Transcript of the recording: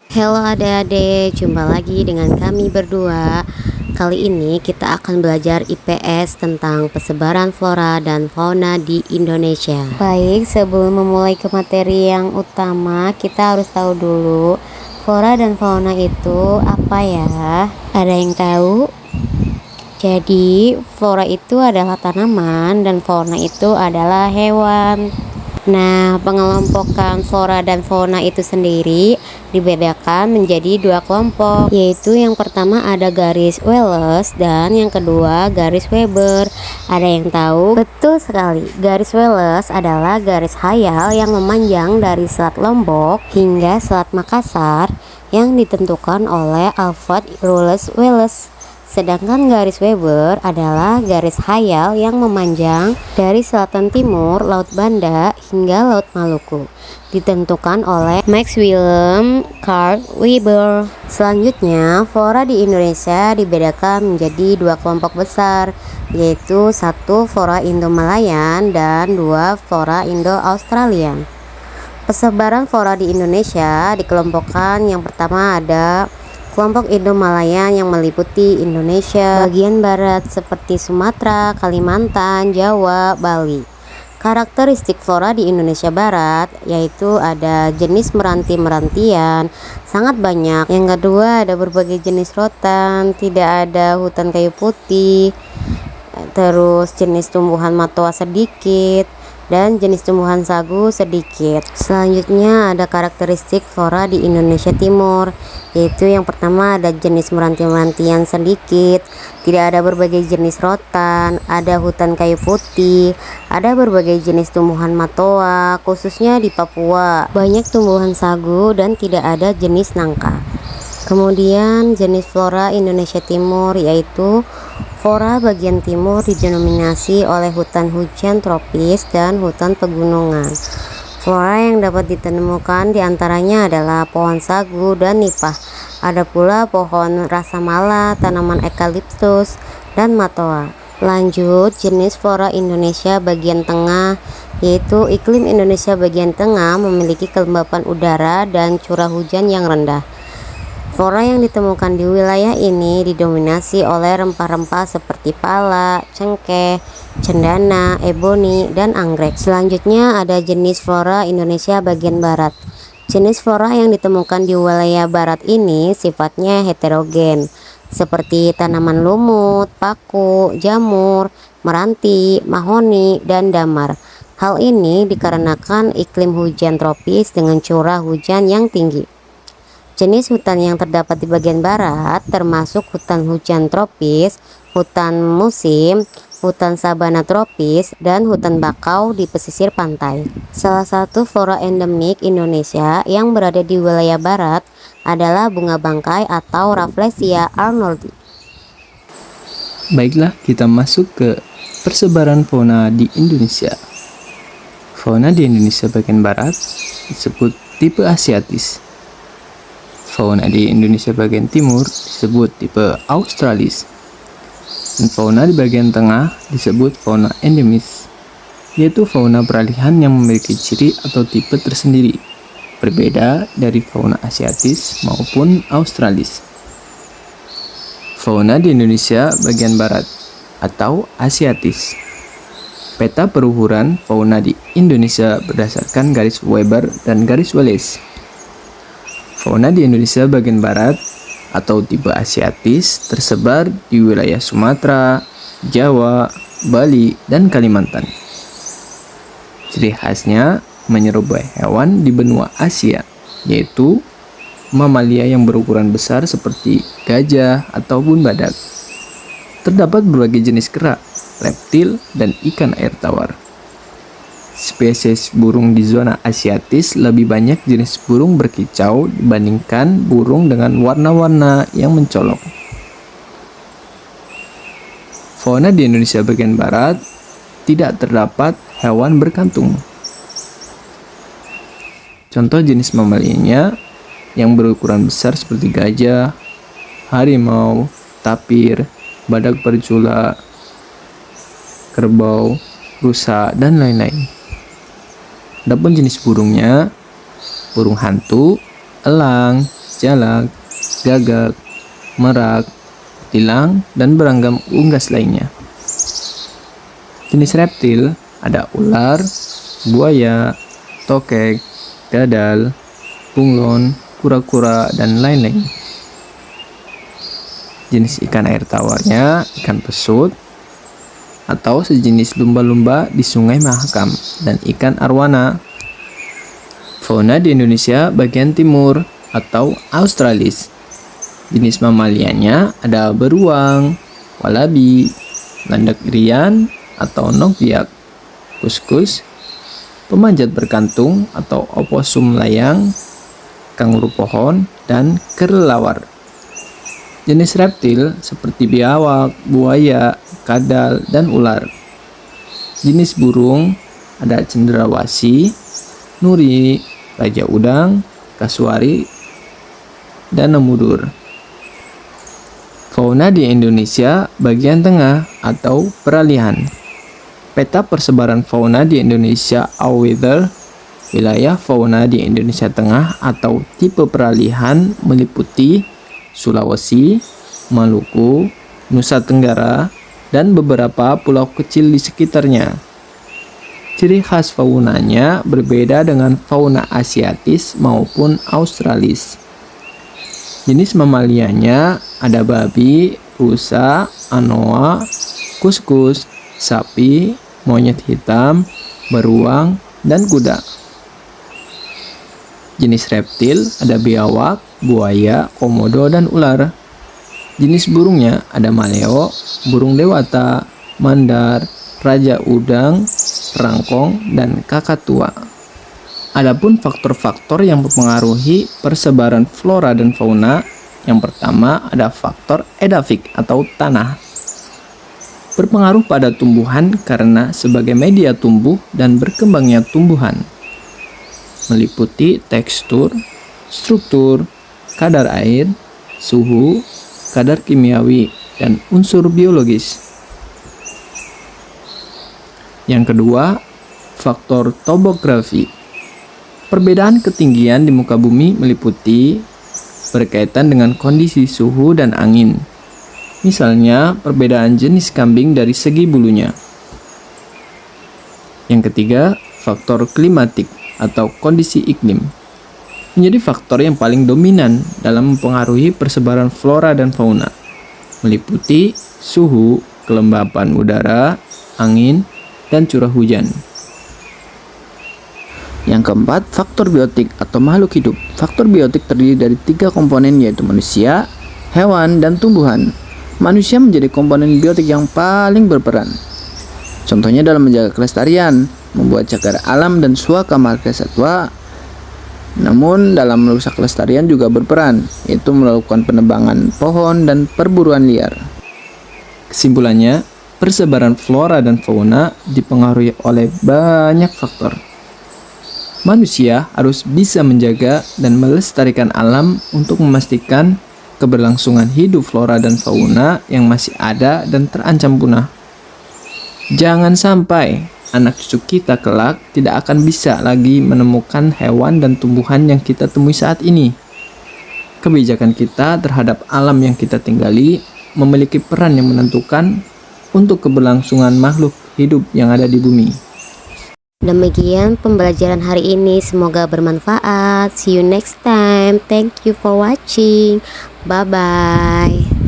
Halo adik-adik, jumpa lagi dengan kami berdua. Kali ini kita akan belajar IPS tentang persebaran flora dan fauna di Indonesia. Baik, sebelum memulai ke materi yang utama, kita harus tahu dulu flora dan fauna itu apa ya? Ada yang tahu? Jadi, flora itu adalah tanaman dan fauna itu adalah hewan. Nah, pengelompokan flora dan fauna itu sendiri dibedakan menjadi dua kelompok, yaitu yang pertama ada garis Wallace dan yang kedua garis Weber. Ada yang tahu? Betul sekali, garis Wallace adalah garis khayal yang memanjang dari Selat Lombok hingga Selat Makassar yang ditentukan oleh Alfred Russel Wallace. Sedangkan garis Weber adalah garis khayal yang memanjang dari selatan timur Laut Banda hingga Laut Maluku, ditentukan oleh Max Wilhelm Carl Weber. Selanjutnya, flora di Indonesia dibedakan menjadi dua kelompok besar, yaitu satu flora Indo-Malayan dan dua flora Indo-Australian. Persebaran flora di Indonesia dikelompokkan, yang pertama ada kelompok Indo-Malayan yang meliputi Indonesia bagian barat seperti Sumatera, Kalimantan, Jawa, Bali. Karakteristik flora di Indonesia Barat yaitu ada jenis meranti-merantian sangat banyak. Yang kedua ada berbagai jenis rotan, tidak ada hutan kayu putih, terus jenis tumbuhan matoa sedikit, dan jenis tumbuhan sagu sedikit. Selanjutnya ada karakteristik flora di Indonesia Timur, yaitu yang pertama ada jenis meranti-merantian sedikit, tidak ada berbagai jenis rotan, ada hutan kayu putih, ada berbagai jenis tumbuhan matoa, khususnya di Papua, banyak tumbuhan sagu dan tidak ada jenis nangka. Kemudian jenis flora Indonesia Timur yaitu flora bagian timur didominasi oleh hutan hujan tropis dan hutan pegunungan. Flora yang dapat ditemukan diantaranya adalah pohon sagu dan nipah. Ada pula pohon rasamala, tanaman eukaliptus, dan matoa. Lanjut, jenis flora Indonesia bagian tengah yaitu iklim Indonesia bagian tengah memiliki kelembapan udara dan curah hujan yang rendah. Flora yang ditemukan di wilayah ini didominasi oleh rempah-rempah seperti pala, cengkeh, cendana, eboni, dan anggrek. Selanjutnya ada jenis flora Indonesia bagian barat. Jenis flora yang ditemukan di wilayah barat ini sifatnya heterogen, seperti tanaman lumut, paku, jamur, meranti, mahoni, dan damar. Hal ini dikarenakan iklim hujan tropis dengan curah hujan yang tinggi. Jenis hutan yang terdapat di bagian barat termasuk hutan hujan tropis, hutan musim, hutan sabana tropis, dan hutan bakau di pesisir pantai. Salah satu flora endemik Indonesia yang berada di wilayah barat adalah bunga bangkai atau Rafflesia arnoldii. Baiklah, kita masuk ke persebaran fauna di Indonesia. Fauna di Indonesia bagian barat disebut tipe Asiatis. Fauna di Indonesia bagian timur disebut tipe Australis, dan fauna di bagian tengah disebut fauna endemis, yaitu fauna peralihan yang memiliki ciri atau tipe tersendiri, berbeda dari fauna Asiatis maupun Australis. Fauna di Indonesia bagian barat atau Asiatis. Peta peruburan fauna di Indonesia berdasarkan garis Weber dan garis Wallace. Fauna di Indonesia bagian barat atau tipe Asiatis tersebar di wilayah Sumatera, Jawa, Bali, dan Kalimantan. Ciri khasnya menyerupai hewan di benua Asia, yaitu mamalia yang berukuran besar seperti gajah ataupun badak. Terdapat berbagai jenis kera, reptil, dan ikan air tawar. Spesies burung di zona Asiatis lebih banyak jenis burung berkicau dibandingkan burung dengan warna-warna yang mencolok. Fauna di Indonesia bagian barat tidak terdapat hewan berkantung. Contoh jenis mamalianya yang berukuran besar seperti gajah, harimau, tapir, badak bercula, kerbau, rusa, dan lain-lain. Adapun jenis burungnya, burung hantu, elang, jalak, gagak, merak, tilang, dan beragam unggas lainnya. Jenis reptil ada ular, buaya, tokek, dadal, bunglon, kura-kura, dan lain-lain. Jenis ikan air tawarnya ikan pesut atau sejenis lumba-lumba di Sungai Mahakam dan ikan arwana. Fauna di Indonesia bagian timur atau Australis. Jenis mamalianya ada beruang, walabi, landak irian atau nogbiak, kuskus, pemanjat berkantung atau oposum layang, kanguru pohon, dan kelelawar. Jenis reptil seperti biawak, buaya, kadal, dan ular. Jenis burung ada cendrawasih, nuri, raja udang, kasuari, dan nemudur. Fauna di Indonesia bagian tengah atau peralihan. Peta persebaran fauna di Indonesia All-Weather. Wilayah fauna di Indonesia Tengah atau tipe peralihan meliputi Sulawesi, Maluku, Nusa Tenggara, dan beberapa pulau kecil di sekitarnya. Ciri khas faunanya berbeda dengan fauna Asiatis maupun Australis. Jenis mamalianya ada babi, rusa, anoa, kuskus, sapi, monyet hitam, beruang, dan kuda. Jenis reptil ada biawak, buaya, komodo, dan ular. Jenis burungnya ada maleo, burung dewata, mandar, raja udang, rangkong, dan kakatua. Adapun faktor-faktor yang mempengaruhi persebaran flora dan fauna, yang pertama ada faktor edafik atau tanah. Berpengaruh pada tumbuhan karena sebagai media tumbuh dan berkembangnya tumbuhan. Meliputi tekstur, struktur, kadar air, suhu, kadar kimiawi, dan unsur biologis. Yang kedua, faktor topografi. Perbedaan ketinggian di muka bumi meliputi berkaitan dengan kondisi suhu dan angin. Misalnya, perbedaan jenis kambing dari segi bulunya. Yang ketiga, faktor klimatik atau kondisi iklim. Menjadi faktor yang paling dominan dalam mempengaruhi persebaran flora dan fauna. Meliputi suhu, kelembapan udara, angin, dan curah hujan. Yang keempat, faktor biotik atau makhluk hidup. Faktor biotik terdiri dari 3 komponen yaitu manusia, hewan, dan tumbuhan. Manusia menjadi komponen biotik yang paling berperan. Contohnya dalam menjaga kelestarian, membuat cagar alam dan suaka marga satwa. Namun dalam merusak kelestarian juga berperan, yaitu melakukan penebangan pohon dan perburuan liar. Kesimpulannya, persebaran flora dan fauna dipengaruhi oleh banyak faktor. Manusia harus bisa menjaga dan melestarikan alam untuk memastikan keberlangsungan hidup flora dan fauna yang masih ada dan terancam punah. Jangan sampai anak cucu kita kelak tidak akan bisa lagi menemukan hewan dan tumbuhan yang kita temui saat ini. Kebijakan kita terhadap alam yang kita tinggali memiliki peran yang menentukan untuk keberlangsungan makhluk hidup yang ada di bumi. Demikian pembelajaran hari ini, semoga bermanfaat. See you next time. Thank you for watching. Bye bye.